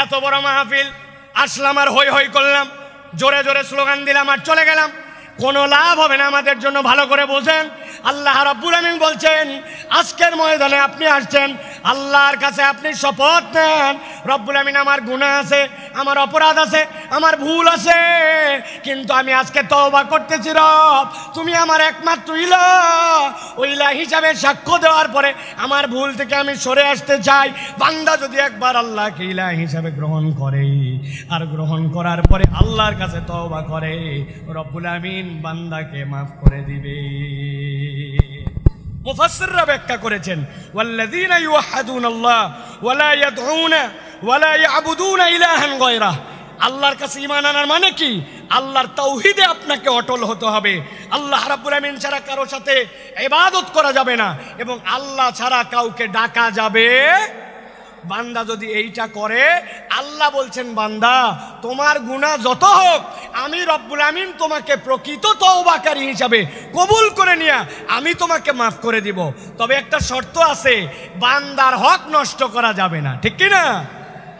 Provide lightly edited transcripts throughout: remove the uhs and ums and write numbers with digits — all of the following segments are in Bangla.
এত বড় মাহফিল, আসলাম আর হই হই করলাম, জোরে জোরে স্লোগান দিলাম আর চলে গেলাম, কোনো লাভ হবে না। আমাদের জন্য ভালো করে বোঝেন, আল্লাহ রাব্বুল আমিন বলছেন আজকের ময়দানে আপনি আসছেন, আল্লাহর কাছে আপনি শপথ নেন, রব্বুল আমিন আমার গুনাহ আছে, আমার অপরাধ আছে, আমার ভুল আছে, কিন্তু আমি আজকে তওবা করতেছি রব, তুমি আমার একমাত্র ইলাহ, ওই ইলাহ হিসাবে সাক্ষ্য দেওয়ার পরে আমার ভুল থেকে আমি সরে আসতে চাই। বান্দা যদি একবার আল্লাহকে ইলাহ হিসাবে গ্রহণ করে আর গ্রহণ করার পরে আল্লাহর কাছে তওবা করে, রব্বুল আমিন বান্দাকে মাফ করে দিবে। মুফাসসিররা ব্যাখ্যা করেছেন, ওয়াল্লাযীনা ইউওয়াহ্হিদুনাল্লাহ ওয়া লা ইয়াদউনা ওয়া লা ইয়াবুদুনা ইলাহান গায়রাহ। আল্লাহর কাছে ঈমান আনার মানে কি? আল্লাহর তাওহীদে আপনাকে অটল হতে হবে। আল্লাহ রাব্বুল আমিন ছাড়া কারো সাথে ইবাদত করা যাবে না এবং আল্লাহ ছাড়া কাউকে ডাকা যাবে। বান্দা যদি এইটা করে, আল্লাহ বলছেন বান্দা তোমার গুনাহ যত হোক আমি রব্বুল আমিন তোমাকে প্রকৃত তওবাকারী হিসাবে কবুল করে নিয়ে আমি তোমাকে মাফ করে দিব। তবে একটা শর্ত আছে, বান্দার হক নষ্ট করা যাবে না, ঠিক কি না?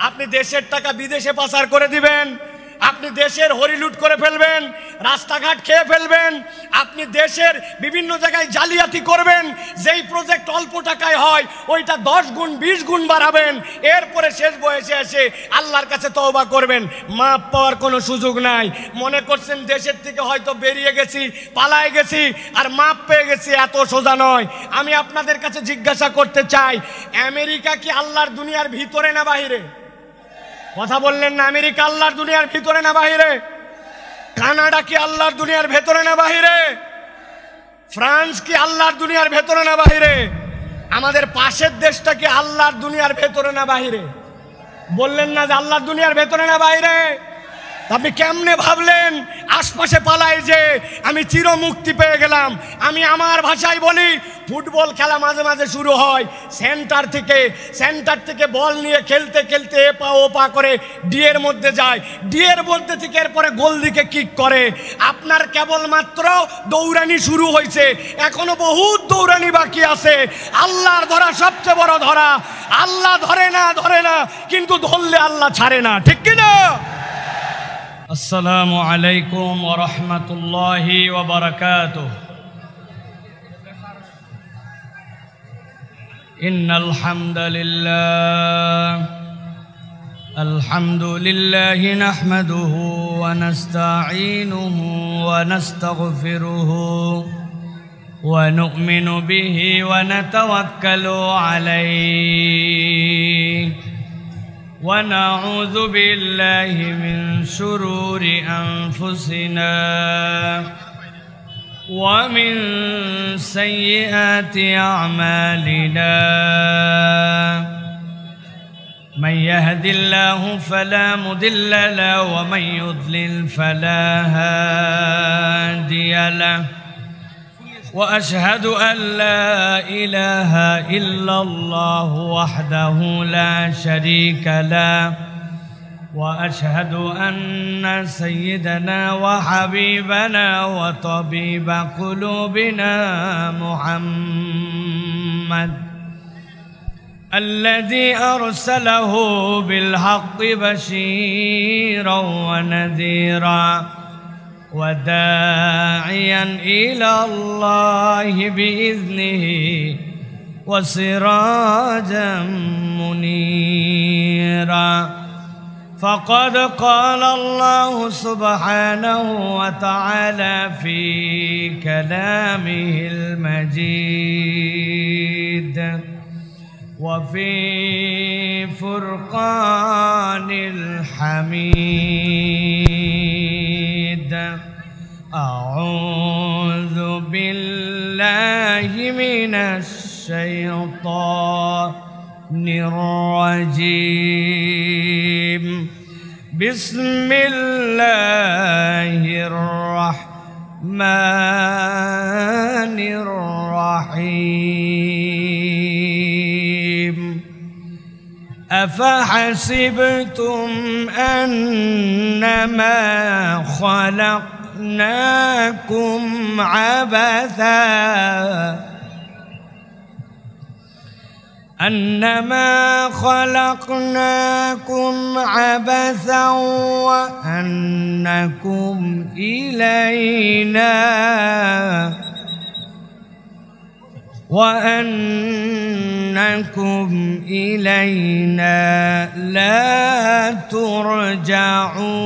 আপনি দেশের টাকা বিদেশে পাচার করে দিবেন, আপনি দেশের হরিলুট করে ফেলবেন, রাস্তাঘাট খেয়ে ফেলবেন, আপনি দেশের বিভিন্ন জায়গায় জালিয়াতি করবেন, যেই প্রজেক্ট অল্প টাকায় হয় ওইটা 10 গুণ 20 গুণ বাড়াবেন, এরপরে শেষ বয়সে এসে আল্লাহর কাছে তওবা করবেন, মাপ পাওয়ার কোনো সুযোগ নাই। মনে করছেন দেশের থেকে হয়তো বেরিয়ে গেছি, পালায় গেছি আর মাপ পেয়ে গেছি, এত সোজা নয়। আমি আপনাদের কাছে জিজ্ঞাসা করতে চাই, আমেরিকা কি আল্লাহর দুনিয়ার ভিতরে না বাহিরে? কথা বললেন না। আমেরিকা আল্লাহর দুনিয়ার ভিতরে না বাহিরে? কানাডা কি আল্লাহর দুনিয়ার ভেতরে না বাহিরে? ফ্রান্স কি আল্লাহর দুনিয়ার ভেতরে না বাহিরে? আমাদের পাশের দেশটা কি আল্লাহর দুনিয়ার ভেতরে না বাহিরে? বললেন না যে আল্লাহর দুনিয়ার ভেতরে না বাহিরে? আপনি কেমনে ভাবলেন আশপাশে পালায় যে আমি চির মুক্তি পেয়ে গেলাম? আমি আমার ভাষায় বলি, ফুটবল খেলা মাঝে মাঝে শুরু হয় সেন্টার থেকে বল নিয়ে খেলতে খেলতে এ পা ও পা করে ডিয়ের মধ্যে যায়, ডিয়ের মধ্যে থেকে এরপরে গোল দিকে কিক করে। আপনার কেবলমাত্র দৌড়ানি শুরু হয়েছে, এখনো বহুত দৌড়ানি বাকি আছে। আল্লাহর ধরা সবচেয়ে বড় ধরা। আল্লাহ ধরে না কিন্তু ধরলে আল্লাহ ছাড়ে না, ঠিক কিনা? আসসালামু আলাইকুম ওয়া রাহমাতুল্লাহি ওয়া বারাকাতুহু। ইন্নাল হামদুলিল্লাহি নাহমাদুহু ওয়া নাস্তাঈনুহু ওয়া নাস্তাগফিরুহু ওয়া নু'মিনু বিহি ওয়া নাতাওয়াক্কালু আলাইহি ونعوذ بالله من شرور أنفسنا ومن سيئات أعمالنا من يهد الله فلا مضل له ومن يضلل فلا هادي له وأشهد أن لا إله إلا الله وحده لا شريك له وأشهد أن سيدنا وحبيبنا وطبيب قلوبنا محمد الذي أرسله بالحق بشيرا ونذيرا وداعيا إلى الله بإذنه وسراجا منيرا فقد قال الله سبحانه وتعالى في كلامه المجيد وفي فرقان الحميد أعوذ بالله من الشيطان الرجيم بسم الله الرحمن الرحيم أفحسبتم أنما خلقناكم عبثا أنما خلقناكم عبثا وأنكم إلينا لا ترجعون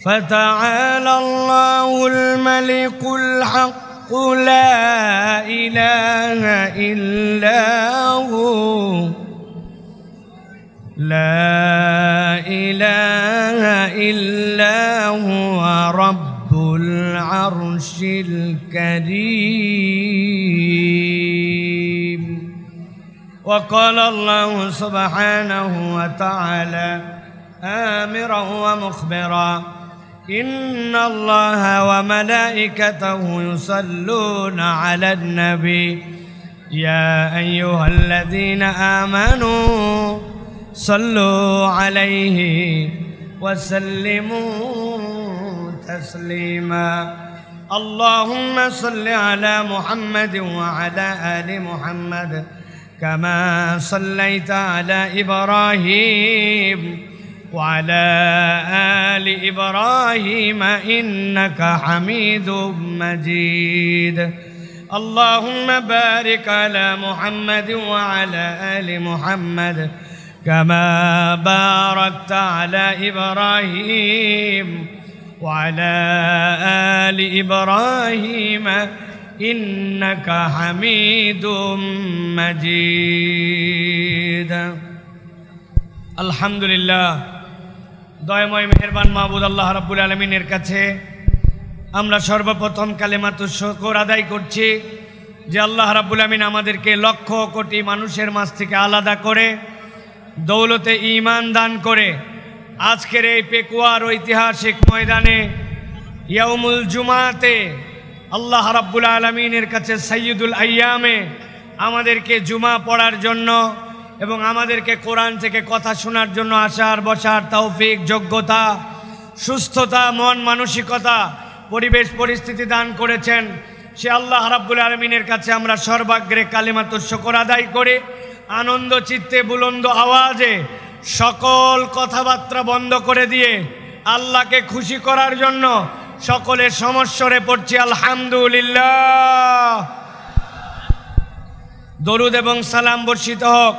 فتعالى الله الملك الحق لا إله إلا هو رب العرش الكريم. وقال الله سبحانه وتعالى آمرا ومخبرا إن الله وملائكته يصلون على النبي يا أيها الذين آمنوا صلوا عليه وسلموا تسليما. اللهم صل على محمد وعلى آل محمد كما صليت على إبراهيم وعلى آل إبراهيم إنك حميد مجيد. اللهم بارك على محمد وعلى آل محمد كما باركت على إبراهيم وعلى آل إبراهيم إنك حميد مجيد. الحمد لله দয়াময় মেহেরবান মাবুদ আল্লাহ রাব্বুল আলামিনের কাছে আমরা সর্বপ্রথম কালেমাতুশ শুকর আদায় করছি যে আল্লাহ রাব্বুল আলামিন আমাদেরকে লক্ষ কোটি মানুষের মাঝ থেকে আলাদা করে দৌলতে ঈমান দান করে আজকের এই পেকুয়ার ঐতিহাসিক ময়দানে ইয়াউমুল জুমাতে আল্লাহ রাব্বুল আলামিনের কাছে সাইয়্যিদুল আইয়ামে আমাদেরকে জুমা পড়ার জন্য এবং আমাদেরকে কোরআন থেকে কথা শোনার জন্য আসার বসার তৌফিক যোগ্যতা সুস্থতা মন মানসিকতা পরিবেশ পরিস্থিতি দান করেছেন। সে আল্লাহ রাব্বুল আলামিনের কাছে আমরা সর্বাগ্রে কালিমাতুশ শুকর আদায় করে আনন্দ চিত্তে বুলন্দ আওয়াজে সকল কথাবার্তা বন্ধ করে দিয়ে আল্লাহকে খুশি করার জন্য সকলের সমস্বরে পড়ছি আলহামদুলিল্লাহ। দরুদ এবং সালাম বর্ষিত হোক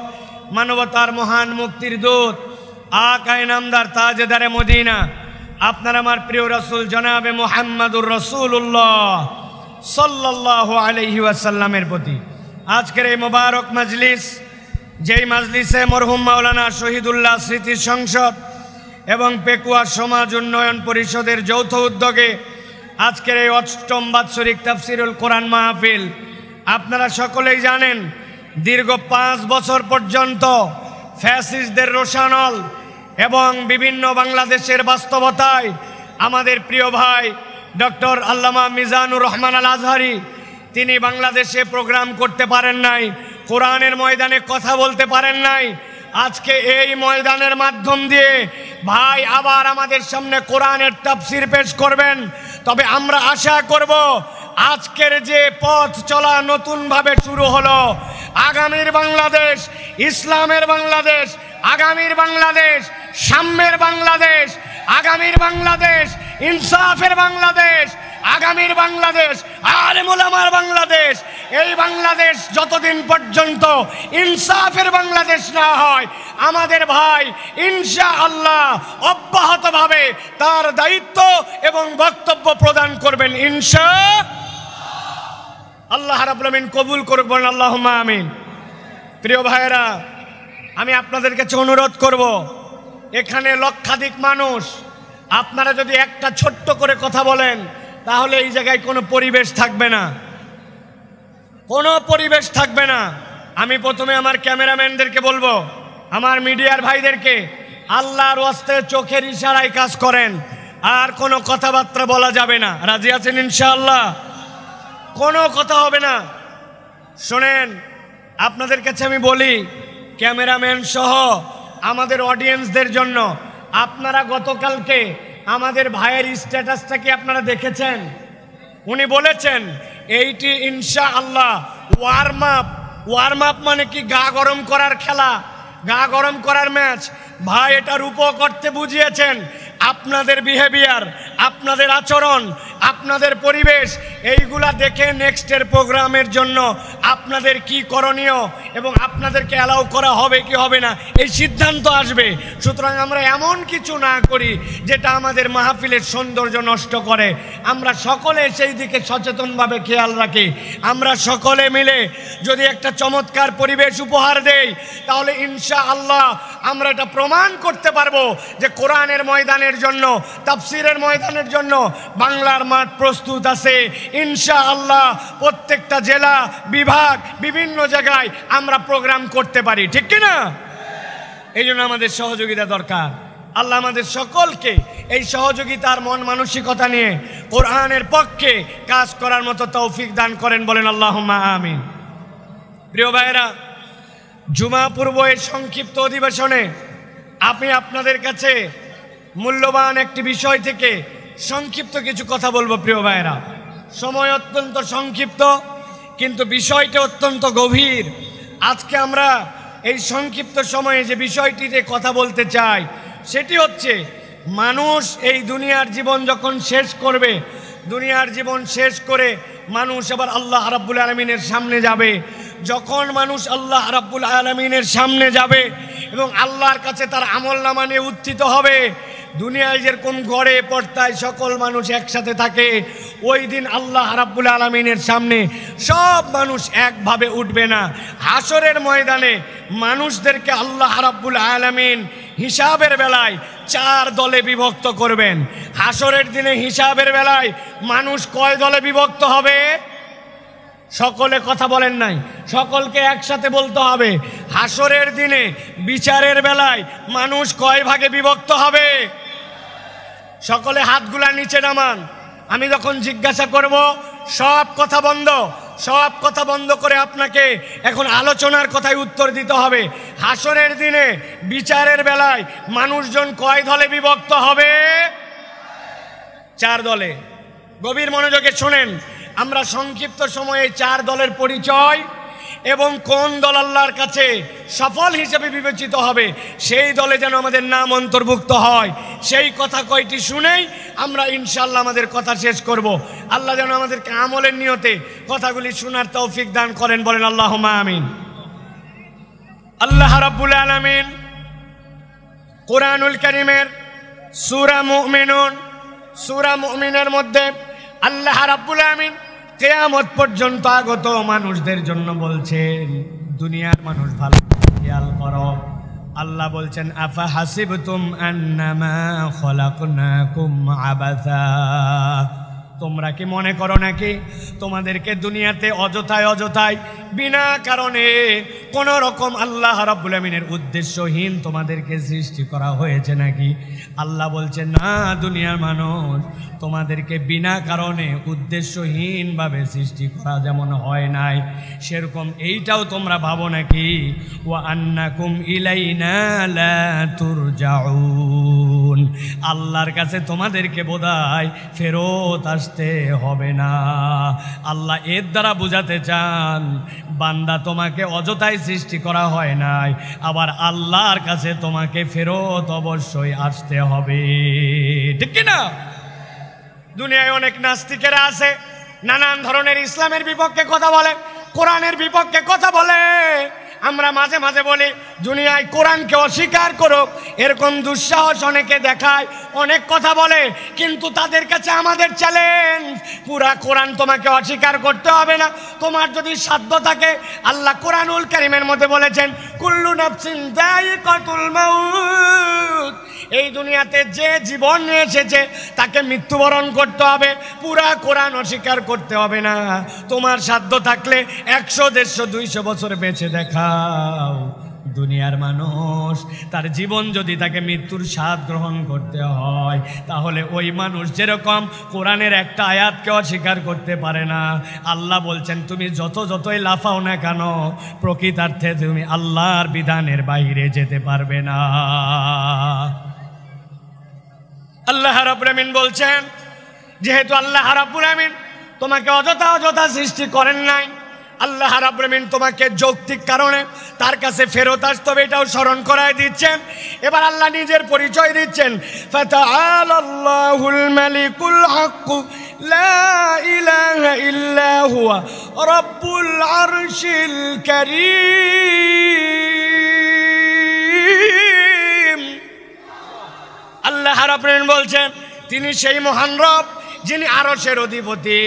মানবতার মহান মুক্তির দূত আকায়ে নামদার তাজেদারে মদিনা আপনার আমার প্রিয় রাসূল জনাবে মুহাম্মদুর রাসূলুল্লাহ সাল্লাল্লাহু আলাইহি ওয়াসাল্লামের প্রতি আজকের এই মোবারক মজলিস, যেই মজলিসে মরহুম মাওলানা শহীদুল্লাহ স্মৃতি সংসদ এবং পেকুয়া সমাজ উন্নয়ন পরিষদের যৌথ উদ্যোগে আজকের এই অষ্টম বাৎসরিক তাফসিরুল কোরআন মাহফিল। আপনারা সকলেই জানেন দীর্ঘ 5 বছর পর্যন্ত ফ্যাসিস্টদের রোষানল এবং বিভিন্ন বাংলাদেশের বাস্তবতায় আমাদের প্রিয় ভাই ডক্টর আল্লামা মিজানুর রহমান আল আজহারি তিনি বাংলাদেশে প্রোগ্রাম করতে পারেন নাই, কোরআনের ময়দানে কথা বলতে পারেন নাই। আজকে এই ময়দানের মাধ্যম দিয়ে ভাই আবার আমাদের সামনে কোরআনের তাফসির পেশ করবেন। তবে আমরা আশা করব আজকের যে পথ চলা নতুনভাবে শুরু হলো, আগামীর বাংলাদেশ ইসলামের বাংলাদেশ, আগামীর বাংলাদেশ সাম্যের বাংলাদেশ, আগামীর বাংলাদেশ ইনসাফের বাংলাদেশ, আগামীর বাংলাদেশ আলেম ওলামার বাংলাদেশ। এই বাংলাদেশ যতদিন পর্যন্ত ইনসাফের বাংলাদেশ না হয় আমাদের ভাই ইনশাআল্লাহ অব্যাহতভাবে তার দায়িত্ব এবং বক্তব্য প্রদান করবেন ইনশাআল্লাহ। রাব্বুল আমিন কবুল করুক, বলেন আল্লাহুম্মা আমিন। প্রিয় ভাইয়েরা, আমি আপনাদের কাছে অনুরোধ করব, এখানে লক্ষাধিক মানুষ, আপনারা যদি একটা ছোট্ট করে কথা বলেন তাহলে এই জায়গায় কোনো পরিবেশ থাকবে না, কোনো পরিবেশ থাকবে না। আমি প্রথমে আমার ক্যামেরাম্যানদেরকে বলবো, আমার মিডিয়ার ভাইদেরকে, আল্লাহর ওয়াস্তে চোখের ইশারায় কাজ করেন, আর কোনো কথাবার্তা বলা যাবে না। রাজি আছেন ইনশাআল্লাহ? কোনো কথা হবে না। শোনেন, আপনাদের কাছে আমি বলি, ক্যামেরাম্যান সহ আমাদের অডিয়েন্সদের জন্য, আপনারা গতকালকে আমাদের ভাইয়ের স্ট্যাটাসটা কি আপনারা দেখেছেন? উনি বলেছেন এইটি ইনশাআল্লাহ ওয়ার্ম আপ মানে কি গা গরম করার খেলা, গা গরম করার ম্যাচ। ভাই এটা রূপক করতে বুঝিয়েছেন আপনাদের বিহেভিয়ার, আপনাদের আচরণ, আপনাদের পরিবেশ এইগুলা দেখে নেক্সটের প্রোগ্রামের জন্য আপনাদের কি করণীয় এবং আপনাদেরকে অ্যালাউ করা হবে কি হবে না এই সিদ্ধান্ত আসবে। সুতরাং আমরা এমন কিছু না করি যেটা আমাদের মাহফিলের সৌন্দর্য নষ্ট করে। আমরা সকলে সেই দিকে সচেতনভাবে খেয়াল রাখি। আমরা সকলে মিলে যদি একটা চমৎকার পরিবেশ উপহার দেই তাহলে ইনশাআল্লাহ আমরা এটা প্রমাণ করতে পারবো যে কোরআনের ময়দানের জন্য, তাফসীরের ময়দানের জন্য বাংলার মাঠ প্রস্তুত আছে ইনশাআল্লাহ। প্রত্যেকটা জেলা বিভাগ বিভিন্ন জায়গায় আমরা প্রোগ্রাম করতে পারি, ঠিক কি না? এই জন্য আমাদের সহযোগিতা দরকার। আল্লাহ আমাদের সকলকে এই সহযোগিতার মন মানসিকতা নিয়ে কোরআনের পক্ষে কাজ করার মতো তৌফিক দান করেন, বলেন আল্লাহুম্মা আমিন। প্রিয় ভাইয়েরা, জুমা পূর্ব এই সংক্ষিপ্ত অধিবেশনে আমি আপনাদের কাছে মূল্যবান একটি বিষয় থেকে সংক্ষিপ্ত কিছু কথা বলবো। প্রিয় ভাইয়েরা, সময় অত্যন্ত সংক্ষিপ্ত কিন্তু বিষয়টা অত্যন্ত গভীর। আজকে আমরা এই সংক্ষিপ্ত সময়ে যে বিষয়টিতে কথা বলতে চাই সেটি হচ্ছে মানুষ এই দুনিয়ার জীবন যখন শেষ করবে, দুনিয়ার জীবন শেষ করে মানুষ আবার আল্লাহ রাব্বুল আলামিনের সামনে যাবে। যখন মানুষ আল্লাহ রাব্বুল আলামিনের সামনে যাবে এবং আল্লাহর কাছে তার আমলনামা নিয়ে উত্থিত হবে, দুনিয়ায় যেরকম ঘরে পর্দায় সকল মানুষ একসাথে থাকে, ওই দিন আল্লাহ রাব্বুল আলামিনের সামনে সব মানুষ একভাবে উঠবে না। হাসরের ময়দানে মানুষদেরকে আল্লাহ রাব্বুল আলামিন হিসাবের বেলায় 4 দলে বিভক্ত করবেন। হাসরের দিনে হিসাবের বেলায় মানুষ কয় দলে বিভক্ত হবে? সকলে কথা বলেন নাই, সকলকে একসাথে বলতে হবে। হাসরের দিনে বিচারের বেলায় মানুষ কয় ভাগে বিভক্ত হবে? সকলে হাতগুলা নিচে নামান। আমি যখন জিজ্ঞাসা করব সব কথা বন্ধ, সব কথা বন্ধ করে আপনাকে এখন আলোচনার কথায় উত্তর দিতে হবে। হাসরের দিনে বিচারের বেলায় মানুষজন কয় দলে বিভক্ত হবে? 4 দলে। গভীর মনোযোগে শোনেন, আমরা সংক্ষিপ্ত সময়ে 4 দলের পরিচয় এবং কোন দল আল্লাহর কাছে সফল হিসেবে বিবেচিত হবে সেই দলে যেন আমাদের নাম অন্তর্ভুক্ত হয়, সেই কথা কয়টি শুনেই আমরা ইনশাআল্লাহ আমাদের কথা শেষ করব। আল্লাহ যেন আমাদেরকে আমলের নিয়তে কথাগুলি শোনার তৌফিক দান করেন, বলেন আল্লাহুম্মা আমিন। আল্লাহ রাব্বুল আলামিন কোরআনুল কারীমের সূরা মুমিনের মধ্যে আল্লাহ রাব্বুল আলামিন কিয়ামত পর্যন্ত আগত মানুষদের জন্য বলছেন, দুনিয়ার মানুষ ভালো খেয়াল করো। আল্লাহ বলছেন আফা হাসিবতুম আন্নামা খলাকনাকুম আবাসা, তোমরা কি মনে করো নাকি তোমাদেরকে দুনিয়াতে অযথায় বিনা কারণে কোন রকম আল্লাহ রাব্বুল আমিনের উদ্দেশ্যহীন তোমাদেরকে সৃষ্টি করা হয়েছে নাকি? আল্লাহ বলছেন না, দুনিয়ার মানুষ তোমাদেরকে বিনা কারণে উদ্দেশ্যহীনভাবে সৃষ্টি করা যেমন হয় নাই, সেরকম এইটাও তোমরা ভাবো নাকি? ওয়া আন্নাকুম ইলাইনা লা তুরজাউন, আল্লাহর কাছে তোমাদেরকে বোধহয় ফেরত আসতে হবে না। আল্লাহ এর দ্বারা বুঝাতে চান বান্দা তোমাকে অযথায় সৃষ্টি করা হয় নাই, আবার আল্লাহর কাছে তোমাকে ফেরত অবশ্যই আসতে হবে, ঠিক কিনা? দুনিয়ায় অনেক নাস্তিকেরা আছে, নানান ধরনের ইসলামের বিপক্ষে কথা বলে, কোরআনের বিপক্ষে কথা বলে। আমরা মাঝে মাঝে বলি দুনিয়ায় কোরআনকে অস্বীকার করো, এরকম দুঃসাহস অনেকে দেখায়, অনেক কথা বলে, কিন্তু তাদের কাছে আমাদের চ্যালেঞ্জ, পুরা কোরআন তোমাকে অস্বীকার করতে হবে না। তোমার যদি সাধ্য থাকে, আল্লাহ কোরআনুল কারীমের মধ্যে বলেছেন কুল্লু নাফসিন যায়িকাতুল মাউত, এই দুনিয়াতে যে জীবন নিয়ে এসেছে তাকে মৃত্যুবরণ করতে হবে, পুরা কোরআন অস্বীকার করতে হবে না। তোমার সাধ্য থাকলে 100, 150, 200 বছর বেঁচে দেখাও। দুনিয়ার মানুষ তার জীবন যদি তাকে মৃত্যুর স্বাদ গ্রহণ করতে হয়, তাহলে ওই মানুষ যেরকম কোরআনের একটা আয়াতকে অস্বীকার করতে পারে না, আল্লাহ বলছেন তুমি যতই লাফাও না কেন, প্রকৃতার্থে তুমি আল্লাহর বিধানের বাইরে যেতে পারবে না। আল্লাহ রাব্বুল আমিন বলছেন, যেহেতু আল্লাহ রাব্বুল আমিন তোমাকে অযথা অযথা সৃষ্টি করেন নাই। আল্লাহ রাব্বুল আলামিন তোমাকে যৌক্তিক কারণে তার কাছে ফেরত আসতে হবে, এটাও স্মরণ করায় দিচ্ছেন। এবার আল্লাহ নিজের পরিচয় দিচ্ছেন, ফাতাআলাল্লাহুল মালিকুল হক লা ইলাহা ইল্লা হুয়া রাব্বুল আরশিল কারীম। আল্লাহ রাব্বুল আলামিন বলছেন তিনি সেই মহান রব যিনি আরশের অধিপতি,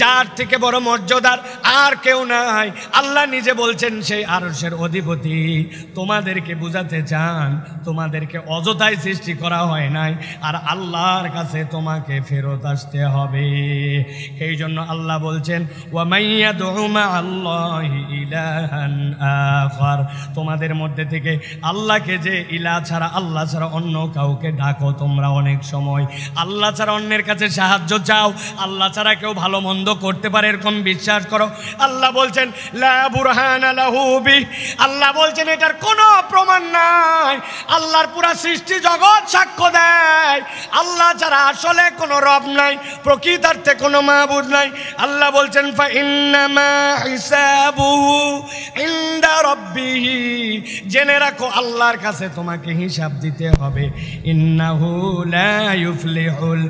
যার থেকে বড় মর্যাদার আর কেউ নাই। আল্লাহ নিজে বলছেন সেই আরশের অধিপতি। তোমাদেরকে বুঝাতে চান তোমাদেরকে অযথাই সৃষ্টি করা হয় নাই, আর আল্লাহর কাছে তোমাকে ফেরত আসতে হবে। এই জন্য আল্লাহ বলছেন ওয়া মাইয়াদউ মা'আল্লাহি ইলাহান আখার, তোমাদের মধ্যে থেকে আল্লাহকে যে ইলাহ ছাড়া, আল্লাহ ছাড়া অন্য কাউকে ডাকো তোমরা অনেক সময়, আল্লাহ ছাড়া অন্যের কাছে সাহায্য চাও, আল্লাহ ছাড়া কেউ ভালো মন্দ করতে পারে এরকম বিশ্বাস করো। আল্লাহ বলছেন লা বুরহানা লাহু বি, আল্লাহ বলছেন এটার কোনো প্রমাণ নাই। আল্লাহর পুরা সৃষ্টি জগৎ সাক্ষ্য দেয় আল্লাহ ছাড়া আসলে কোনো রব নাই, প্রকৃতার্থে কোনো মাবুদ নাই। আল্লাহ বলছেন ফা ইন্নামা হিসাবুহু ইনদা রাব্বিহি, জেনে রাখো আল্লাহর কাছে তোমাকে হিসাব দিতে হবে। ইন্নাহু লা ইউফলিহুল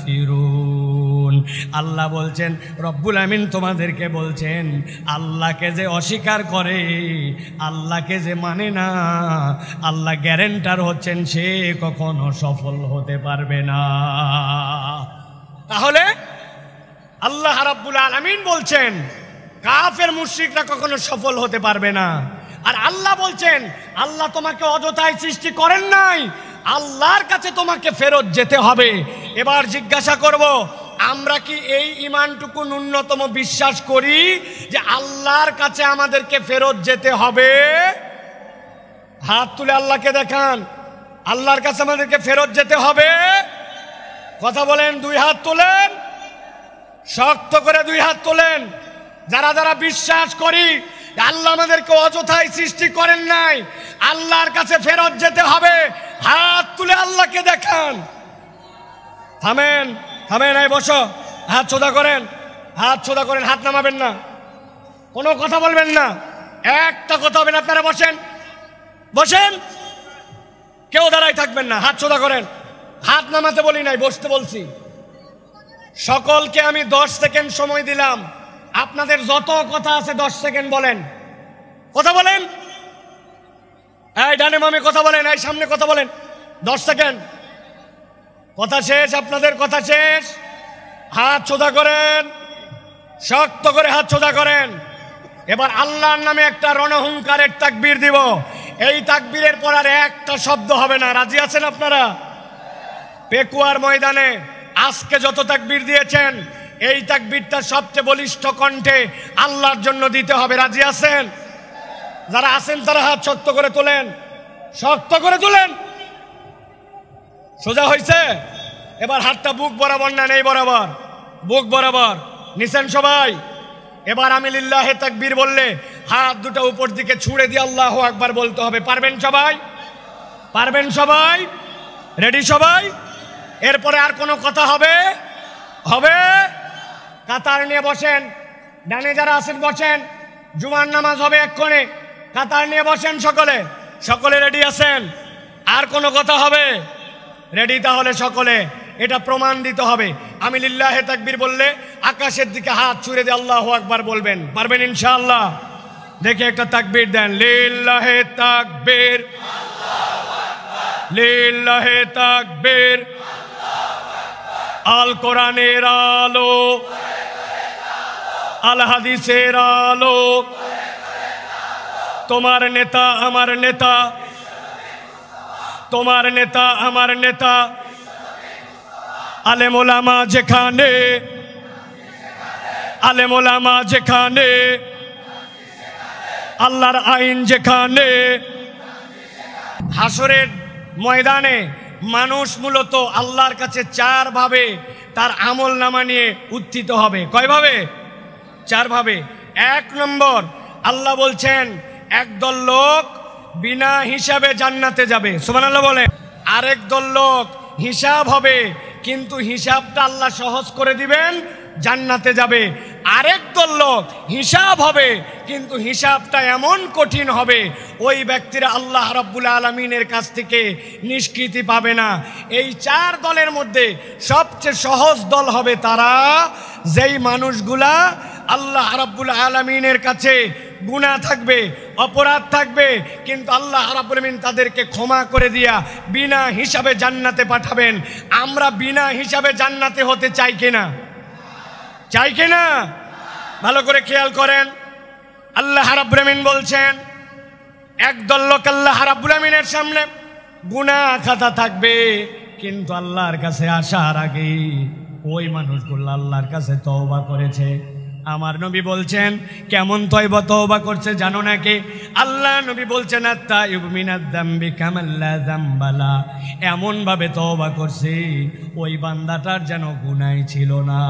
কাফিরুন, আল্লাহ বলছেন রব্বুল আমিন তোমাদেরকে বলছেন আল্লাহকে যে অস্বীকার করে, আল্লাহকে যে মানে না, আল্লাহ গ্যারেন্টার হচ্ছেন সে কখনো সফল হতে পারবে না। তাহলে আল্লাহ রাব্বুল আলামিন বলছেন কাফের মুশরিকরা কখনো সফল হতে পারবে না। আর আল্লাহ বলছেন আল্লাহ তোমাকে অযথাই সৃষ্টি করেন নাই, আল্লাহর কাছে তোমাকে ফেরত যেতে হবে। এবার জিজ্ঞাসা করব, আমরা কি এই ঈমানটুকু ন্যূনতম বিশ্বাস করি যে আল্লাহর কাছে আমাদেরকে ফেরত যেতে হবে? হাত তুলে আল্লাহকে দেখান, আল্লাহর কাছে আমাদেরকে ফেরত যেতে হবে। কথা বলেন, দুই হাত তোলেন, শক্ত করে দুই হাত তোলেন। যারা যারা বিশ্বাস করি আল্লাহ আমাদেরকে অযথাই সৃষ্টি করেন নাই, আল্লাহর কাছে ফেরত যেতে হবে, হাত তুলে আল্লাহকে দেখান। থামেন থামেন, এই বসো, হাত সোজা করেন, হাত সোজা করেন, হাত নামাবেন না, কোনো কথা বলবেন না, একটা কথা হবে না। আপনারা বসেন বসেন, কেউ দাঁড়াই থাকবেন না, হাত সোজা করেন। হাত নামাতে বলি নাই, বসতে বলছি। সকলকে আমি 10 সেকেন্ড সময় দিলাম, আপনাদের যত কথা আছে 10 সেকেন্ড বলেন, কথা বলেন। এই ডানে মামে কথা বলেন, এই সামনে কথা বলেন, 10 সেকেন্ড। কথা শেষ, আপনাদের কথা শেষ। হাত সোজা করেন, শক্ত করে হাত সোজা করেন। এবার আল্লাহর নামে একটা রণহুঙ্কারের তাকবীর দিব। এই তাকবীরের পর আর একটা শব্দ হবে না। রাজি আছেন আপনারা? পেকুয়ার ময়দানে আজকে যত তাকবীর দিয়েছেন, এই তাকবীরটা সবচেয়ে বলিষ্ঠ কণ্ঠে আল্লাহর জন্য দিতে হবে। রাজি আছেন? যারা আছেন তারা হাত শক্ত করে তোলেন, শক্ত করে তোলেন। সোজা হয়েছে? এবার হাতটা বুক বরাবর না, নেই বরাবর, বুক বরাবর নিছেন সবাই। এবার আমি লিল্লাহে তাকবীর বললে হাত দুটো উপর দিকে ছুঁড়ে দিয়ে আল্লাহু আকবার বলতে হবে। পারবেন সবাই? পারবেন সবাই? রেডি সবাই? এরপরে আর কোনো কথা হবে? হবে? কাতার নিয়ে বসেন, ডানে যারা আছেন বসেন, জুমার নামাজ হবে এক্ষণে। কাতার নিয়ে বসেন সকলে, সকলে রেডি আছেন? আর কোনো কথা হবে? রেডি তাহলে সকলে, এটা প্রমাণ দিতে হবে। আমি লিল্লাহে তাকবীর বললে আকাশের দিকে হাত ছুঁড়ে দিয়ে আল্লাহু আকবার বলবেন। পারবেন ইনশাআল্লাহ? দেখে একটা তাকবীর দেন, লিল্লাহে তাকবীর, লিল্লাহে তাকবীর। আল কোরআনের আলো, আল হাদিসের আলো, তোমার নেতা আমার নেতা, তোমার নেতা আমার নেতা, আলেম ওলামা যেখানে, আলেম ওলামা যেখানে, আল্লাহর আইন যেখানে। হাসরের ময়দানে মানুষ মূলত আল্লাহর কাছে 4 ভাবে তার আমল নামা নিয়ে উত্থিত হবে। কয়ভাবে? 4 ভাবে। 1 নম্বর, আল্লাহ বলছেন একদল লোক বিনা হিসাবে জান্নাতে যাবে, সুবহানাল্লাহ বলে। আরেক দল লোক হিসাব হবে, কিন্তু হিসাবটা আল্লাহ সহজ করে দিবেন, জান্নাতে যাবে। আরেক দল লোক হিসাব হবে কিন্তু হিসাবটা এমন কঠিন হবে ওই ব্যক্তিরা আল্লাহ রাব্বুল আলামিনের কাছ থেকে নিষ্কৃতি পাবে না। এই চার দলের মধ্যে সবচেয়ে সহজ দল হবে তারা, যেই মানুষগুলা আল্লাহ রাব্বুল আলামিনের কাছে গুনাহ থাকবে, অপরাধ থাকবে, কিন্তু আল্লাহ রাব্বুল আলামিন তাদেরকে ক্ষমা করে দিয়া বিনা হিসাবে জান্নাতে পাঠাবেন। আমরা বিনা হিসাবে জান্নাতে হতে চাই কিনা? চাই কিনা? ভালো করে খেয়াল করেন। আল্লাহ রাব্বুল আলামিন বলছেন একদল লোক আল্লাহ রাব্বুল আলামিনের সামনে গুনাহ খাতা থাকবে, কিন্তু আল্লাহর কাছে আসার আগে ওই মানুষগুলো আল্লাহর কাছে তওবা করেছে। আমার নবী বলছেন কেমন তওবা করছে জানো নাকি? আল্লাহ নবী বলছেন আত-তাইয়িবু মিনাদ-যামবি কামান লা যামবালা, এমন ভাবে তওবা করছে ওই বান্দাটার যেন গুনাহ ছিল না।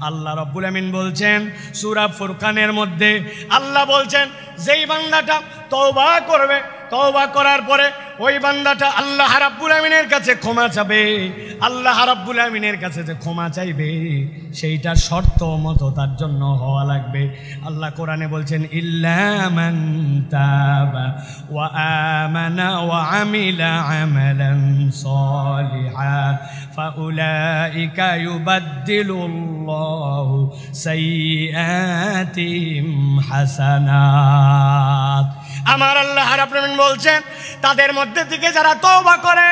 আল্লাহ রাব্বুল আমিন বলছেন সূরা ফুরকানের মধ্যে, আল্লাহ বলছেন যেই বান্দাটা তওবা করবে, তওবা করার পরে ওই বান্দাটা আল্লাহ রাব্বুল আমিনের কাছে ক্ষমা চাবে, আল্লাহ রাব্বুল আমিনের কাছে যে ক্ষমা চাইবে সেইটা শর্ত মতো তার জন্য হওয়া লাগবে। আল্লাহ কোরআনে বলছেন ইল্লা মান তাবা ওয়া আমানা ওয়া আমিলা আমালান সালিহা ফাউলাইকা ইউবাদদিলুল্লাহু সাইয়্যাতিহিম হাসানাত। আমার আল্লাহ রাব্বুল আমিন বলছেন তাদের মধ্যে থেকে যারা তওবা করে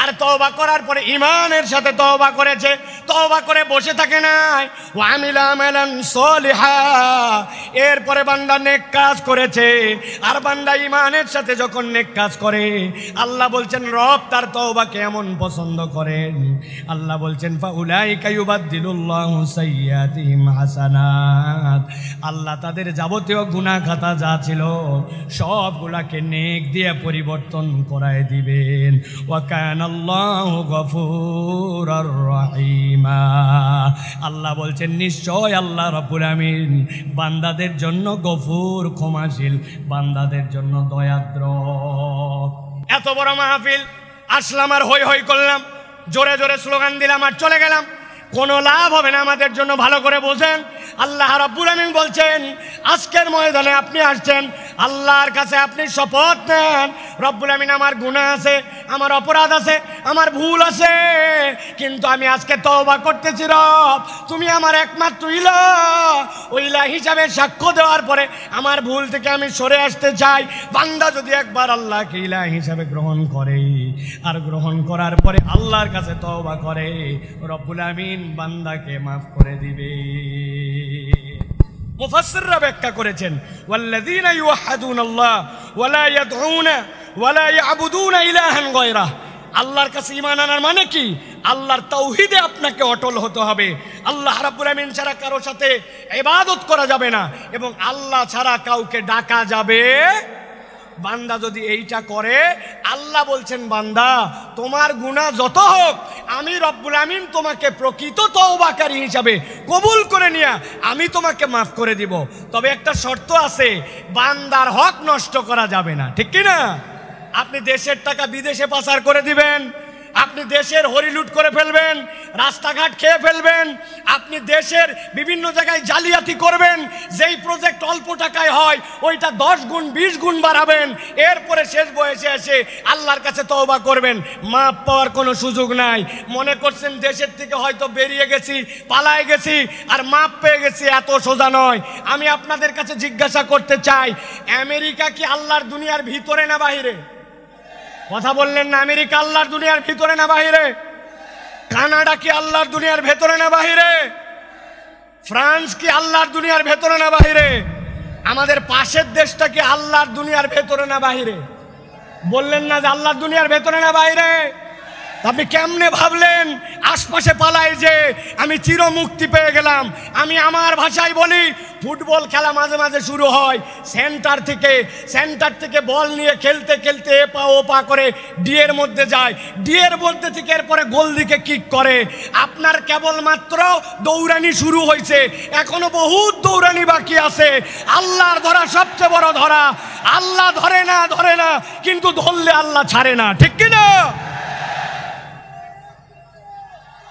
আর তওবা করার পরে ঈমানের সাথে তওবা করেছে, তওবা করে বসে থাকে নাই, ওয়া আমিলা আমালান সালিহা, এরপরে বান্দা নেক কাজ করেছে, আর বান্দা ঈমানের সাথে যখন নেক কাজ করে আল্লাহ বলছেন রব তার তওবাকে এমন পছন্দ করেন। আল্লাহ বলছেন ফাউলাইকা ইউবাদদিলুল্লাহু সাইয়্যাতিহিম হাসানাত, আল্লাহ তাদের যাবতীয় গুনাহ খাতা যা ছিল সবগুলাকে নেক দিয়ে পরিবর্তন করায় দিবেন। ওয়া কানাল্লাহু গফুরুর রহিমা, আল্লাহ বলছেন নিশ্চয় আল্লাহ রাব্বুল আমিন বান্দাদের জন্য গফুর, ক্ষমাশীল, বান্দাদের জন্য দয়াদ্র। এত বড় মাহফিল আসলাম আর হই হই করলাম, জোরে জোরে স্লোগান দিলাম আর চলে গেলাম, কোনো লাভ হবে না আমাদের জন্য। ভালো করে বোঝেন আল্লাহ রাব্বুল আমিন বলছেন আজকের ময়দানে আপনি আসছেন, আল্লাহর কাছে আপনি শপথ নেন রব্বুল আমিন আমার গুনাহ আছে, আমার অপরাধ আছে, আমার ভুল আছে, কিন্তু আমি আজকে তওবা করতেছি রব, তুমি আমার একমাত্র ইলাহ, ওই ইলাহ হিসাবে সাক্ষ্য দেওয়ার পরে আমার ভুল থেকে আমি সরে আসতে চাই। বান্দা যদি একবার আল্লাহকে ইলাহ হিসাবে গ্রহণ করে আর গ্রহণ করার পরে আল্লাহর কাছে তওবা করে রব্বুল আমিন বান্দাকে মাফ করে দিবে। মুফাসসিররা ব্যাখ্যা করেছেন ওয়াল্লাযীনা ইউওয়াহ্হিদুনাল্লাহ ওয়া লা ইয়াদউনা ওয়া লা ইয়াবুদুনা ইলাহান গায়রাহ, আল্লাহর কাছে ঈমান আনার মানে কি? আল্লাহর তাওহীদে আপনাকে অটল হতে হবে। আল্লাহ রাব্বুল আমিন ছাড়া কারো সাথে ইবাদত করা যাবে না এবং আল্লাহ ছাড়া কাউকে ডাকা যাবে। বান্দা যদি এইটা করে আল্লাহ বলছেন বান্দা তোমার গুনাহ যত হোক আমি রব্বুল আমিন তোমাকে প্রকৃত তওবাকারী হিসাবে কবুল করে নিয়া আমি তোমাকে মাফ করে দিব। তবে একটা শর্ত আছে, বান্দার হক নষ্ট করা যাবে না, ঠিক কি না? আপনি দেশের টাকা বিদেশে পাচার করে দিবেন, আপনি দেশের হরিলুট করে ফেলবেন, রাস্তাঘাট খেয়ে ফেলবেন, আপনি দেশের বিভিন্ন জায়গায় জালিয়াতি করবেন, যেই প্রজেক্ট অল্প টাকায় হয় ওইটা 10 গুণ 20 গুণ বাড়াবেন, এরপরে শেষ বয়সে এসে আল্লাহর কাছে তওবা করবেন, মাপ পাওয়ার কোনো সুযোগ নাই। মনে করছেন দেশের থেকে হয়তো বেরিয়ে গেছি, পালায় গেছি আর মাপ পেয়ে গেছি, এত সোজা নয়। আমি আপনাদের কাছে জিজ্ঞাসা করতে চাই, আমেরিকা কি আল্লাহর দুনিয়ার ভিতরে না বাহিরে? কথা বললেন না। আমেরিকা আল্লাহর দুনিয়ার ভিতরে না বাহিরে? কানাডা কি আল্লাহর দুনিয়ার ভেতরে না বাহিরে? ফ্রান্স কি আল্লাহর দুনিয়ার ভেতরে না বাহিরে? আমাদের পাশের দেশটা কি আল্লাহর দুনিয়ার ভেতরে না বাহিরে? বললেন না যে আল্লাহর দুনিয়ার ভেতরে না বাহিরে? আপনি কেমনে ভাবলেন আশপাশে পালাই যে আমি চির মুক্তি পেয়ে গেলাম? আমি আমার ভাষায় বলি, ফুটবল খেলা মাঝে মাঝে শুরু হয় সেন্টার থেকে বল নিয়ে খেলতে খেলতে এ পা ও পা করে ডিয়ের মধ্যে যায়, ডিয়ের মধ্যে থেকে এরপরে গোল দিকে কিক করে। আপনার কেবলমাত্র দৌড়ানি শুরু হয়েছে, এখনো বহুত দৌড়ানি বাকি আছে। আল্লাহর ধরা সবচেয়ে বড় ধরা। আল্লাহ ধরে না কিন্তু ধরলে আল্লাহ ছাড়ে না, ঠিক কিনা?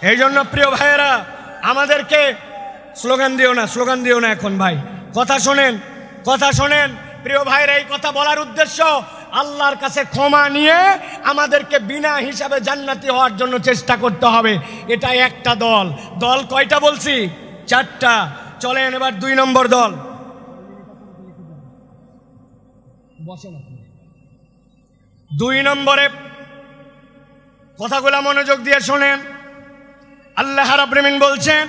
এই জন্য প্রিয় ভাইয়েরা, আমাদেরকে স্লোগান দিও না এখন ভাই, কথা শোনেন প্রিয় ভাইয়েরা। এই কথা বলার উদ্দেশ্য আল্লাহর কাছে ক্ষমা নিয়ে আমাদেরকে বিনা হিসাবে জান্নাতি হওয়ার জন্য চেষ্টা করতে হবে। এটা একটা দল কয়টা বলছি? 4টা। চলেন এবার 2 নম্বর দল। বসেন আপনি। 2 নম্বরে কথাগুলো মনোযোগ দিয়ে শোনেন। আল্লাহ রাব্বুল আলামিন বলছেন,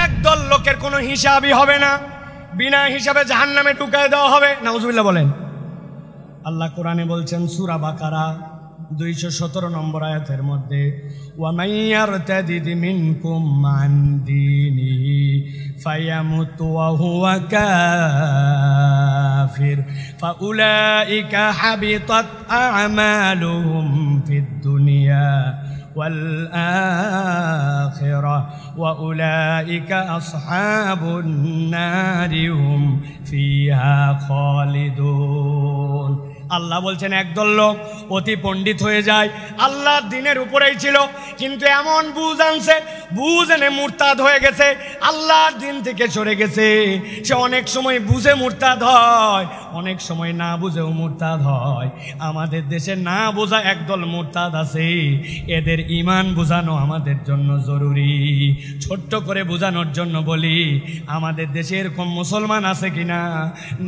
একদল লোকের কোনো হিসাবই হবে না, বিনা হিসাবে জাহান্নামে ঢুকায় দেওয়া হবে। নাউজুবিল্লাহ বলেন। আল্লাহ কোরআনে বলছেন সূরা বাকারা 217 নম্বর আয়াতের মধ্যে, ওয়া মাইয়ারতাদিদ মিনকুম মান দীনিহি ফায়ামুত ওয়া হুয়া কাফির ফাউলাইকা হাবিতাত আ'মালুহুম ফিদ দুনিয়া ওয়াল আখিরাহ ওয়া উলাইকা আসহাবুন নারি হুম ফিহা খালিদুন। আল্লাহ বলছেন একদল লোক অতি পণ্ডিত হয়ে যায়, আল্লাহর দিনের উপরেই ছিল, কিন্তু এমন বুঝ আনছে, বুঝ এনে মুরতাদ হয়ে গেছে, আল্লাহর দিন থেকে সরে গেছে। সে অনেক সময় বুঝে মুরতাদ হয়, অনেক সময় না বুঝেও মুরতাদ হয়। আমাদের দেশে না বোঝা একদল মুরতাদ আছে, এদের ঈমান বোঝানো আমাদের জন্য জরুরি। ছোট্ট করে বোঝানোর জন্য বলি, আমাদের দেশে এরকম মুসলমান আছে কিনা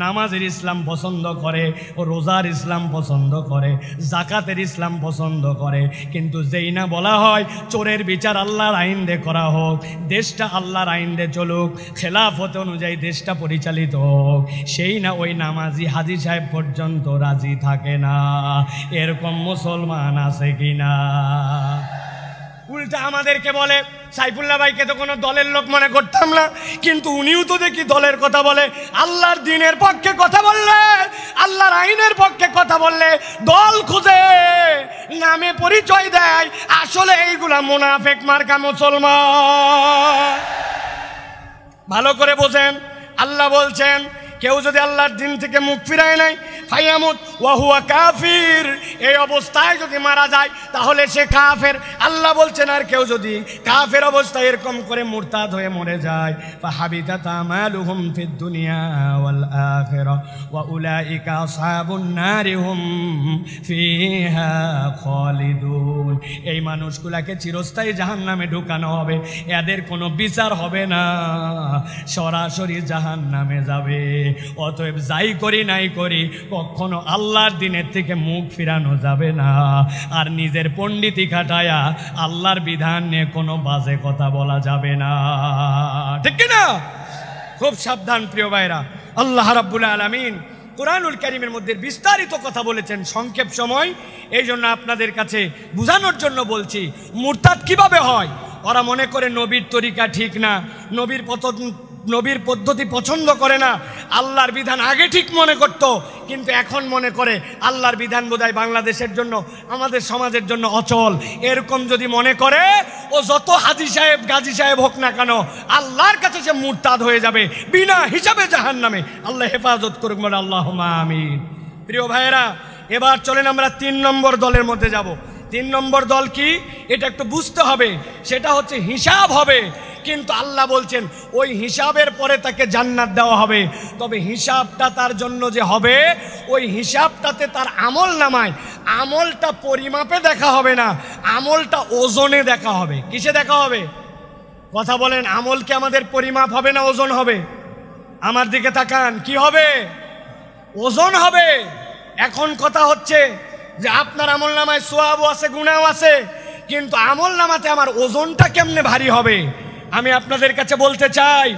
নামাজের ইসলাম পছন্দ করে, ও রোজার ইসলাম পছন্দ করে, জাকাতের ইসলাম পছন্দ করে, কিন্তু যেই না বলা হয় চোরের বিচার আল্লাহর আইন দিয়ে করা হোক, দেশটা আল্লাহর আইন দিয়ে চলুক, খেলাফত অনুযায়ী দেশটা পরিচালিত হোক, সেই না ওই নামাজি হাজী সাহেব পর্যন্ত রাজি থাকে না। এরকম মুসলমান আছে কিনা? উল্টা আমাদেরকে বলে, সাইফুল্লাহ ভাইকে তো কোনো দলের লোক মনে করতাম না, কিন্তু উনিও তো দেখি দলের কথা বলে। আল্লাহর দ্বীনের পক্ষে কথা বললে, আল্লাহর আইনের পক্ষে কথা বললে দল খুঁজে নামে পরিচয় দেয়, আসলে এইগুলা মুনাফিক মার্কা মুসলমান। ভালো করে বোঝেন। আল্লাহ বলছেন, কেউ যদি আল্লাহর দিন থেকে মুখ ফিরায় নাই, ফায়ামুত ওয়া হুয়া কাফির, এই অবস্থায় যদি মারা যায় তাহলে সে কাফের। আল্লাহ বলছেন, আর কেউ যদি কাফের অবস্থায় এরকম করে মুরতাদ হয়ে মরে যায়, ফাহাবিতাত আমালুহুম ফিদ দুনিয়া ওয়াল আখিরাহ ওয়া উলাইকা আসহাবুন নারি হুম ফিহা খালিদুন। এই মানুষগুলাকে চিরস্থায়ী জাহান্নামে ঢুকানো হবে, এদের কোনো বিচার হবে না, সরাসরি জাহান্নামে যাবে। অতএব যাই করি নাই করি, কখনো আল্লাহর দিনের থেকে মুখ ফিরানো যাবে না। আর নিজের পণ্ডিতি খাটায়া আল্লাহর বিধান নিয়ে কোনো বাজে কথা বলা যাবে না, ঠিক কি না? খুব সাবধান প্রিয় ভাইরা। আল্লাহ রাব্বুল আলামিন কুরআনুল কারীমের মধ্যে বিস্তারিত কথা বলেছেন, সংক্ষেপ সময়, এই জন্য আপনাদের কাছে বোঝানোর জন্য বলছি। মুরতাদ কিভাবে হয়? ওরা মনে করে নবীর তরিকা ঠিক না, নবীর পদ্ধতি পছন্দ করে না, আল্লাহর বিধান আগে ঠিক মনে করত, কিন্তু এখন মনে করে আল্লাহর বিধান বোধহয় বাংলাদেশের জন্য, আমাদের সমাজের জন্য অচল। এরকম যদি মনে করে, ও যত হাজী সাহেব গাজী সাহেব হোক না কেন, আল্লাহর কাছে সে মুরতাদ হয়ে যাবে, বিনা হিসাবে জাহান্নামে। আল্লাহ হেফাজত করুক, বলে আল্লাহুম্মা আমিন। প্রিয় ভাইয়েরা, এবার চলেন আমরা 3 নম্বর দলের মধ্যে যাব। 3 নম্বর দল কি, এটা একটু বুঝতে হবে। সেটা হচ্ছে হিসাব হবে, কিন্তু আল্লাহ বলছেন ওই হিসাবের পরে তাকে জান্নাত দেওয়া হবে। তবে হিসাবটা তার জন্য যে হবে, ওই হিসাবটাতে তার আমল নামায়, আমলটা পরিমাপে দেখা হবে না, আমলটা ওজনে দেখা হবে। কিসে দেখা হবে? কথা বলেন। আমল কি আমাদের পরিমাপ হবে না ওজন হবে? আমার দিকে তাকান। কি হবে? ওজন হবে। এখন কথা হচ্ছে যে আপনার আমল নামায় সোয়াবও আছে, গুনাহও আছে, কিন্তু আমল নামাতে আমার ওজনটা কেমনে ভারী হবে? আমি আপনাদের কাছে বলতে চাই,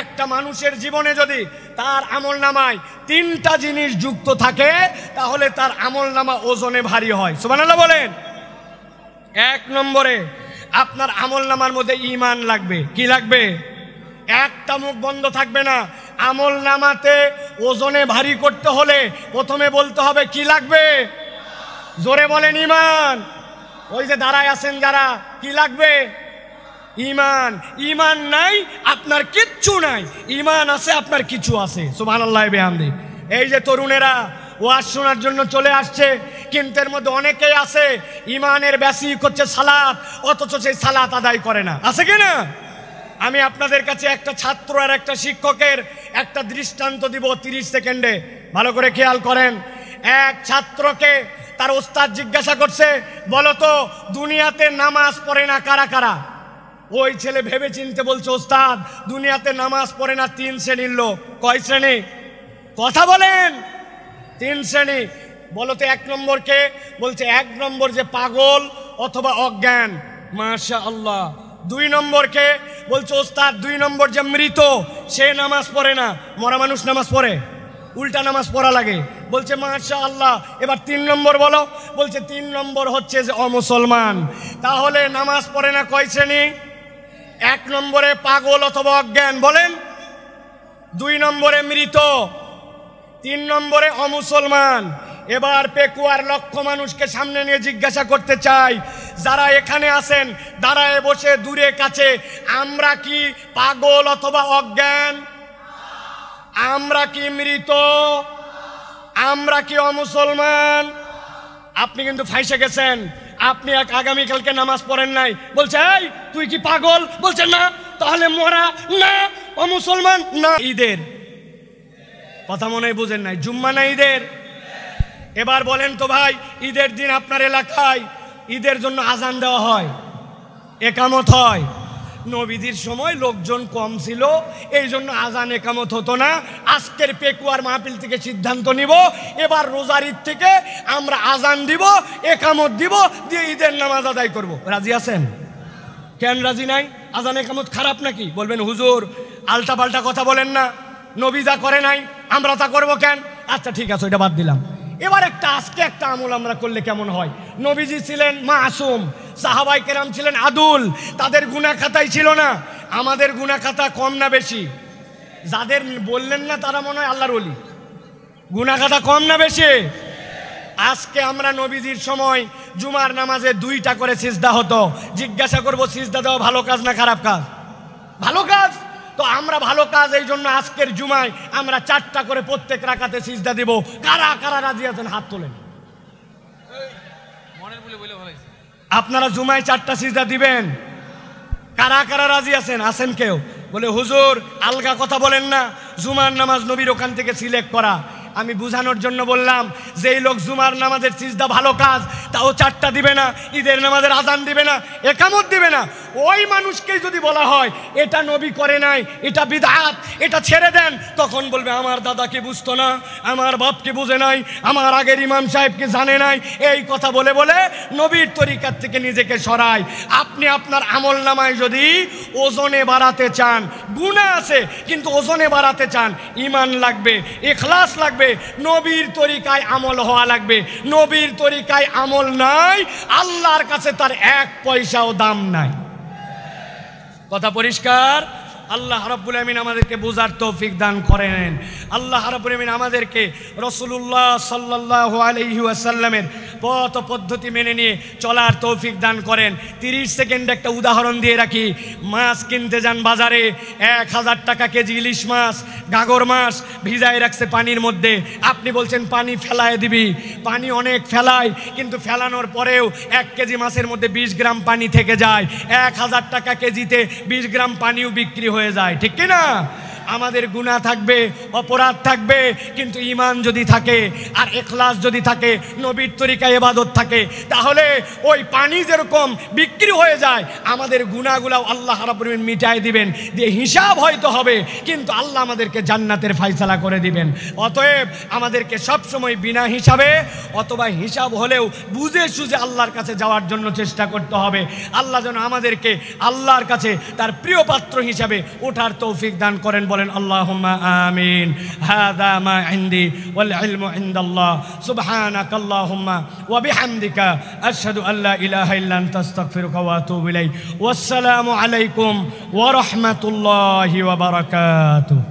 একটা মানুষের জীবনে যদি তার আমল নামায় 3টা জিনিস যুক্ত থাকে, তাহলে তার আমল নামা ওজনে ভারী হয়। সুবহানাল্লাহ বলেন। 1 নম্বরে আপনার আমল নামার মধ্যে ঈমান লাগবে। কি লাগবে? একটা মুখ বন্ধ থাকবে না। আমল নামাতে ওজনে ভারী করতে হলে প্রথমে বলতে হবে কি লাগবে? জোরে বলেন ঈমান। ওই যে দাঁড়ায় আছেন যারা, কি লাগবে? ঈমান। ঈমান নাই আপনার কিচ্ছু নাই, ঈমান আছে আপনার কিছু আছে। সুবহানাল্লাহ বিহামদি। এই যে তরুণেরা ওয়াজ শোনার জন্য চলে আসছে, কিন্তু এর মধ্যে অনেকেই আছে ইমানের বেসিক হচ্ছে সালাত, অথচ সেই সালাত আদায় করে না। আছে কি না? আমি আপনাদের কাছে একটা ছাত্র আর একটা শিক্ষকের একটা দৃষ্টান্ত দিব 30 সেকেন্ডে, ভালো করে খেয়াল করেন। এক ছাত্রকে তার ওস্তাদ জিজ্ঞাসা করছে, বলো তো দুনিয়াতে নামাজ পড়ে না কারা কারা? ওই ছেলে ভেবে চিনতে বলছে, ওস্তাদ দুনিয়াতে নামাজ পড়ে না 3 শ্রেণীর লোক। কয় শ্রেণী? কথা বলেন। 3 শ্রেণী। বলো তো 1 নম্বর কে? বলছে 1 নম্বর যে পাগল অথবা অজ্ঞান। মাশাআল্লাহ। 2 নম্বর কে? বলছে ওস্তাদ 2 নম্বর যে মৃত, সে নামাজ পড়ে না। মরা মানুষ নামাজ পড়ে? উল্টা নামাজ পড়া লাগে। বলছে মাশাআল্লাহ। এবার 3 নম্বর বলো। বলছে 3 নম্বর হচ্ছে যে অমুসলমান। তাহলে নামাজ পড়ে না কয় শ্রেণী? 1 নম্বরে পাগল অথবা অজ্ঞান বলেন, 2 নম্বরে মৃত, 3 নম্বরে অমুসলমান। এবার পেকুয়ার লক্ষ মানুষকে সামনে নিয়ে জিজ্ঞাসা করতে চাই, যারা এখানে আছেন দাঁড়ায় বসে দূরে কাছে, আমরা কি পাগল অথবা অজ্ঞান? আমরা কি মৃত? আমরা কি অমুসলমান? আপনি কিন্তু ফাইসে গেছেন। আপনি আগামীকালকে নামাজ পড়েন নাই, বলছে এই তুই কি পাগল? বলছে না। তাহলে মরা না, অমুসলমান না। ঈদের কথা মনে হয় বুঝেন নাই, জুম্মা না ঈদের? এবার বলেন তো ভাই, ঈদের দিন আপনার এলাকায় ঈদের জন্য আজান দেওয়া হয়, একামত হয়। নবীজির সময় লোকজন কম ছিল, এই জন্য আজান একামত হতো না। আজকের পেকুয়ার মাহফিল থেকে সিদ্ধান্ত নিব, এবার রোজার ঈদ থেকে আমরা আজান দিব, একামত দিব, দিয়ে ঈদের নামাজ আদায় করব। রাজি আছেন? কেন রাজি নাই? আজান একামত খারাপ নাকি? বলবেন হুজুর আলটা পাল্টা কথা বলেন না, নবী যা করে নাই আমরা তা করব কেন? আচ্ছা ঠিক আছে, ওইটা বাদ দিলাম। এবার আজকে একটা আমল আমরা করলে কেমন হয়? নবীজি ছিলেন মাসুম, সাহাবাই কেরাম ছিলেন আদুল, তাদের গুনাহ খাতাই ছিল না। আমাদের গুনাহ খাতা কম না বেশি? যাদের বললেন না তারা মনে হয় আল্লাহর ওলি। গুনাহ খাতা কম না বেশি? আজকে আমরা নবীজির সময় জুমার নামাজে 2টা করে সিজদা হতো। জিজ্ঞাসা করব সিজদা দেওয়া ভালো কাজ না খারাপ কাজ? ভালো কাজ। তো আমরা ভালো কাজ, এই জন্য আজকের জুমায় আমরা 4টা করে প্রত্যেক রাকাতে সিজদা দিব। কারা কারা রাজি আছেন হাত তোলেন। আপনারা জুমায় 4টা সিজদা দিবেন? কারা কারা রাজি আছেন? আছেন কেউ? বলে হুজুর আলগা কথা বলেন না, জুমার নামাজ নবীর ওখান থেকে সিলেক্ট করা। আমি বুঝানোর জন্য বললাম, যেই লোক জুমার নামাজের সিজদা ভালো কাজ, তাও 4টা দিবে না, ঈদের নামাজের আজান দিবে না, একামত দিবে না, ওই মানুষকেই যদি বলা হয় এটা নবী করে নাই, এটা বিদআত, এটা ছেড়ে দেন, তখন বলবে আমার দাদাকে বুঝতো না, আমার বাপকে বুঝে নাই, আমার আগের ইমাম সাহেবকে জানে নাই। এই কথা বলে বলে নবীর তরিকার থেকে নিজেকে সরায়। আপনি আপনার আমল নামায় যদি ওজনে বাড়াতে চান, গুনাহ আছে কিন্তু ওজনে বাড়াতে চান, ঈমান লাগবে, ইখলাস লাগবে, নবীর তরিকায় আমল হওয়া লাগবে। নবীর তরিকায় আমল নাই, আল্লাহর কাছে তার 1 পয়সাও দাম নাই। কথা পরিষ্কার? আল্লাহ রাব্বুল আমিন আমাদেরকে বোঝার তৌফিক দান করেন। আল্লাহ রাব্বুল আমিন আমাদেরকে রাসূলুল্লাহ সাল্লাল্লাহু আলাইহি ওয়াসাল্লামের পথ পদ্ধতি মেনে নিয়ে চলার তৌফিক দান করেন। 30 সেকেন্ড একটা উদাহরণ দিয়ে রাখি। মাছ কিনতে যান বাজারে, 1000 টাকা কেজি ইলিশ মাছ, গাগর মাছ ভিজায় রাখছে পানির মধ্যে। আপনি বলছেন পানি ফেলায় দিবি, পানি অনেক ফেলায়, কিন্তু ফেলানোর পরেও 1 কেজি মাছের মধ্যে 20 গ্রাম পানি থেকে যায়। 1000 টাকা কেজিতে 20 গ্রাম পানিও বিক্রি হয়ে যায়, ঠিক কি না? আমাদের গুনাহ থাকবে, অপরাধ থাকবে, কিন্তু ঈমান যদি থাকে আর ইখলাস যদি থাকে, নবীর তরিকায় ইবাদত থাকে, তাহলে ওই পানি যেরকম বিক্রি হয়ে যায়, আমাদের গুনাহগুলো আল্লাহ রাব্বুল আলামিন মিটায় দিবেন, দিয়ে হিসাব হয়তো হবে, কিন্তু আল্লাহ আমাদেরকে জান্নাতের ফয়সালা করে দিবেন। অতএব আমাদেরকে সব সময় বিনা হিসাবে অথবা হিসাব হলেও বুঝে সুঝে আল্লাহর কাছে যাওয়ার জন্য চেষ্টা করতে হবে। আল্লাহ যেন আমাদেরকে আল্লাহর কাছে তার প্রিয় পাত্র হিসাবে ওঠার তৌফিক দান করেন। বলেন আল্লাহুম্মা আমিন। হাযা মা ইনদি ওয়াল ইলমু ইনদাল্লাহ। সুবহানাকাল্লাহুম্মা ওয়া বিহামদিকা আশহাদু আল্লা ইলাহা ইল্লা আনতা আস্তাগফিরুকা ওয়া আতুবু ইলাইক। ওয়াসসালামু আলাইকুম ওয়া রাহমাতুল্লাহি ওয়া বারাকাতুহু।